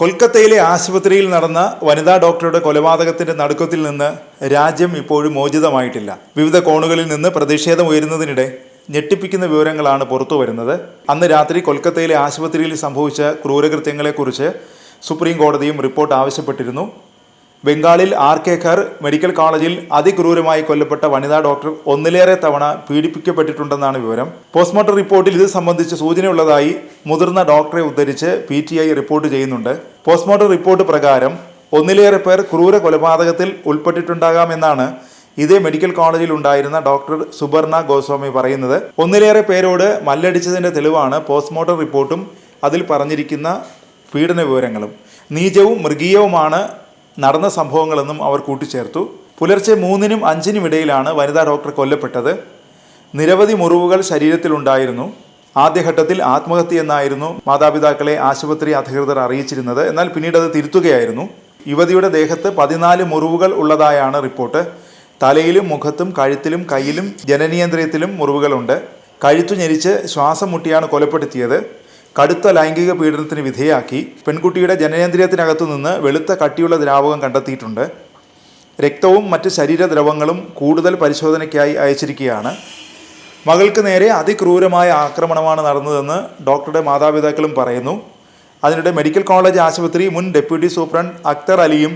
കൊൽക്കത്തയിലെ ആശുപത്രിയിൽ നടന്ന വനിതാ ഡോക്ടറുടെ കൊലപാതകത്തിന്റെ നടുക്കത്തിൽ നിന്ന് രാജ്യം ഇപ്പോഴും മോചിതമായിട്ടില്ല. വിവിധ കോണുകളിൽ നിന്ന് പ്രതിഷേധം ഉയരുന്നതിനിടെ ഞെട്ടിപ്പിക്കുന്ന വിവരങ്ങളാണ് പുറത്തു വരുന്നത്. അന്ന് രാത്രി കൊൽക്കത്തയിലെ ആശുപത്രിയിൽ സംഭവിച്ച ക്രൂരകൃത്യങ്ങളെക്കുറിച്ച് സുപ്രീം കോടതിയും റിപ്പോർട്ട് ആവശ്യപ്പെട്ടിരുന്നു. ബംഗാളിൽ RK ഖർ മെഡിക്കൽ കോളേജിൽ അതിക്രൂരമായി കൊല്ലപ്പെട്ട വനിതാ ഡോക്ടർ ഒന്നിലേറെ തവണ പീഡിപ്പിക്കപ്പെട്ടിട്ടുണ്ടെന്നാണ് വിവരം. പോസ്റ്റ്മോർട്ടം റിപ്പോർട്ടിൽ ഇത് സംബന്ധിച്ച് സൂചനയുള്ളതായി മുതിർന്ന ഡോക്ടറെ ഉദ്ധരിച്ച് PTI റിപ്പോർട്ട് ചെയ്യുന്നുണ്ട്. പോസ്റ്റ്മോർട്ടം റിപ്പോർട്ട് പ്രകാരം ഒന്നിലേറെ പേർ ക്രൂര കൊലപാതകത്തിൽ ഉൾപ്പെട്ടിട്ടുണ്ടാകാമെന്നാണ് ഇതേ മെഡിക്കൽ കോളേജിൽ ഉണ്ടായിരുന്ന ഡോക്ടർ സുബർണ ഗോസ്വാമി പറയുന്നത്. ഒന്നിലേറെ പേരോട് മല്ലടിച്ചതിന്റെ തെളിവാണ് പോസ്റ്റ്മോർട്ടം റിപ്പോർട്ടും അതിൽ പറഞ്ഞിരിക്കുന്ന പീഡന വിവരങ്ങളും. നീചവും മൃഗീയവുമാണ് നടന്ന സംഭവങ്ങളെന്നും അവർ കൂട്ടിച്ചേർത്തു. പുലർച്ചെ 3-നും 5-നും ഇടയിലാണ് വനിതാ ഡോക്ടർ കൊല്ലപ്പെട്ടത്. നിരവധി മുറിവുകൾ ശരീരത്തിലുണ്ടായിരുന്നു. ആദ്യഘട്ടത്തിൽ ആത്മഹത്യ എന്നായിരുന്നു മാതാപിതാക്കളെ ആശുപത്രി അധികൃതർ അറിയിച്ചിരുന്നത്. എന്നാൽ പിന്നീട് അത് തിരുത്തുകയായിരുന്നു. യുവതിയുടെ ദേഹത്ത് 14 മുറിവുകൾ ഉള്ളതായാണ് റിപ്പോർട്ട്. തലയിലും മുഖത്തും കഴുത്തിലും കയ്യിലും ജനനേന്ദ്രിയത്തിലും മുറിവുകളുണ്ട്. കഴുത്തു ഞെരിച്ച് ശ്വാസം മുട്ടിയാണ് കൊലപ്പെടുത്തിയത്. കടുത്ത ലൈംഗിക പീഡനത്തിന് വിധേയാക്കി. പെൺകുട്ടിയുടെ ജനനേന്ദ്രിയത്തിനകത്തു നിന്ന് വെളുത്ത കട്ടിയുള്ള ദ്രാവകം കണ്ടെത്തിയിട്ടുണ്ട്. രക്തവും മറ്റ് ശരീരദ്രവങ്ങളും കൂടുതൽ പരിശോധനയ്ക്കായി അയച്ചിരിക്കുകയാണ്. മകൾക്ക് നേരെ അതിക്രൂരമായ ആക്രമണമാണ് നടന്നതെന്ന് ഡോക്ടറുടെ മാതാപിതാക്കളും പറയുന്നു. അതിനിടെ മെഡിക്കൽ കോളേജ് ആശുപത്രി മുൻ ഡെപ്യൂട്ടി സൂപ്രണ്ട് അക്തർ അലിയും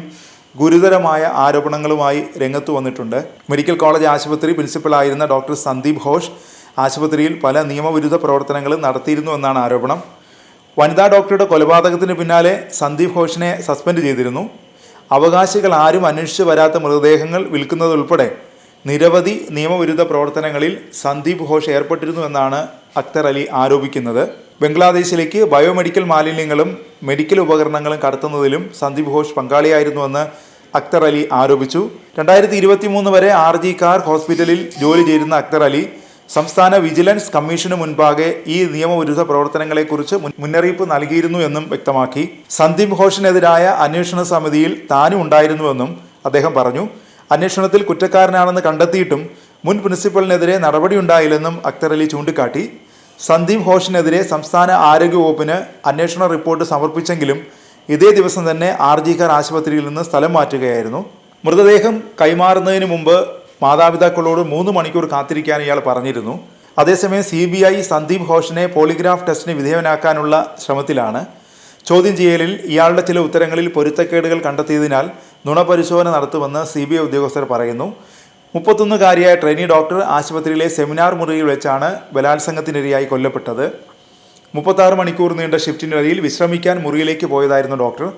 ഗുരുതരമായ ആരോപണങ്ങളുമായി രംഗത്ത് വന്നിട്ടുണ്ട്. മെഡിക്കൽ കോളേജ് ആശുപത്രി പ്രിൻസിപ്പലായിരുന്ന ഡോക്ടർ സന്ദീപ് ഘോഷ് ആശുപത്രിയിൽ പല നിയമവിരുദ്ധ പ്രവർത്തനങ്ങളും നടത്തിയിരുന്നു എന്നാണ് ആരോപണം. വനിതാ ഡോക്ടറുടെ കൊലപാതകത്തിന് പിന്നാലെ സന്ദീപ് ഘോഷിനെ സസ്പെൻഡ് ചെയ്തിരുന്നു. അവകാശികൾ ആരും അന്വേഷിച്ചു വരാത്ത മൃതദേഹങ്ങൾ വിൽക്കുന്നതുൾപ്പെടെ നിരവധി നിയമവിരുദ്ധ പ്രവർത്തനങ്ങളിൽ സന്ദീപ് ഘോഷ് ഏർപ്പെട്ടിരുന്നു എന്നാണ് അക്തർ അലി ആരോപിക്കുന്നത്. ബംഗ്ലാദേശിലേക്ക് ബയോമെഡിക്കൽ മാലിന്യങ്ങളും മെഡിക്കൽ ഉപകരണങ്ങളും കടത്തുന്നതിലും സന്ദീപ് ഘോഷ് പങ്കാളിയായിരുന്നുവെന്ന് അക്തർ അലി ആരോപിച്ചു. 2023 വരെ RG ഖർ ഹോസ്പിറ്റലിൽ ജോലി ചെയ്തിരുന്ന അക്തർ അലി സംസ്ഥാന വിജിലൻസ് കമ്മീഷന് മുൻപാകെ ഈ നിയമവിരുദ്ധ പ്രവർത്തനങ്ങളെക്കുറിച്ച് മുന്നറിയിപ്പ് നൽകിയിരുന്നു എന്നും വ്യക്തമാക്കി. സന്ദീപ് ഘോഷിനെതിരായ അന്വേഷണ സമിതിയിൽ താനും ഉണ്ടായിരുന്നുവെന്നും അദ്ദേഹം പറഞ്ഞു. അന്വേഷണത്തിൽ കുറ്റക്കാരനാണെന്ന് കണ്ടെത്തിയിട്ടും മുൻ പ്രിൻസിപ്പലിനെതിരെ നടപടിയുണ്ടായില്ലെന്നും അക്തർ അലി ചൂണ്ടിക്കാട്ടി. സന്ദീപ് ഘോഷിനെതിരെ സംസ്ഥാന ആരോഗ്യ വകുപ്പിന് അന്വേഷണ റിപ്പോർട്ട് സമർപ്പിച്ചെങ്കിലും ഇതേ ദിവസം തന്നെ RG ഖർ ആശുപത്രിയിൽ നിന്ന് സ്ഥലം മാറ്റുകയായിരുന്നു. മൃതദേഹം കൈമാറുന്നതിന് മുമ്പ് മാതാപിതാക്കളോട് 3 മണിക്കൂർ കാത്തിരിക്കാൻ ഇയാൾ പറഞ്ഞിരുന്നു. അതേസമയം CBI സന്ദീപ് ഘോഷിനെ പോളിഗ്രാഫ് ടെസ്റ്റിന് വിധേയനാക്കാനുള്ള ശ്രമത്തിലാണ്. ചോദ്യം ചെയ്യലിൽ ഇയാളുടെ ചില ഉത്തരങ്ങളിൽ പൊരുത്തക്കേടുകൾ കണ്ടെത്തിയതിനാൽ നുണപരിശോധന നടത്തുമെന്ന് CBI ഉദ്യോഗസ്ഥർ പറയുന്നു. 31-കാരിയായ ട്രെയിനി ഡോക്ടർ ആശുപത്രിയിലെ സെമിനാർ മുറിയിൽ വെച്ചാണ് ബലാത്സംഗത്തിനിരയായി കൊല്ലപ്പെട്ടത്. 36 മണിക്കൂർ നീണ്ട ഷിഫ്റ്റിനിടയിൽ വിശ്രമിക്കാൻ മുറിയിലേക്ക് പോയതായിരുന്നു ഡോക്ടർ.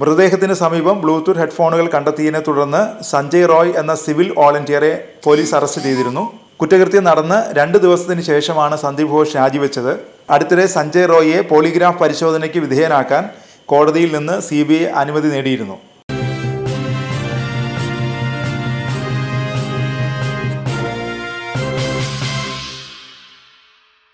മൃതദേഹത്തിന് സമീപം ബ്ലൂടൂത്ത് ഹെഡ്ഫോണുകൾ കണ്ടെത്തിയതിനെ തുടർന്ന് സഞ്ജയ് റോയ് എന്ന സിവിൽ വോളണ്ടിയറെ പോലീസ് അറസ്റ്റ് ചെയ്തിരുന്നു. കുറ്റകൃത്യം നടന്ന് 2 ദിവസത്തിന് ശേഷമാണ് സന്ദീപ് ഘോഷ് രാജിവെച്ചത്. അടുത്തിടെ സഞ്ജയ് റോയിയെ പോളിഗ്രാഫ് പരിശോധനയ്ക്ക് വിധേയനാക്കാൻ കോടതിയിൽ നിന്ന് CBI അനുമതി നേടിയിരുന്നു.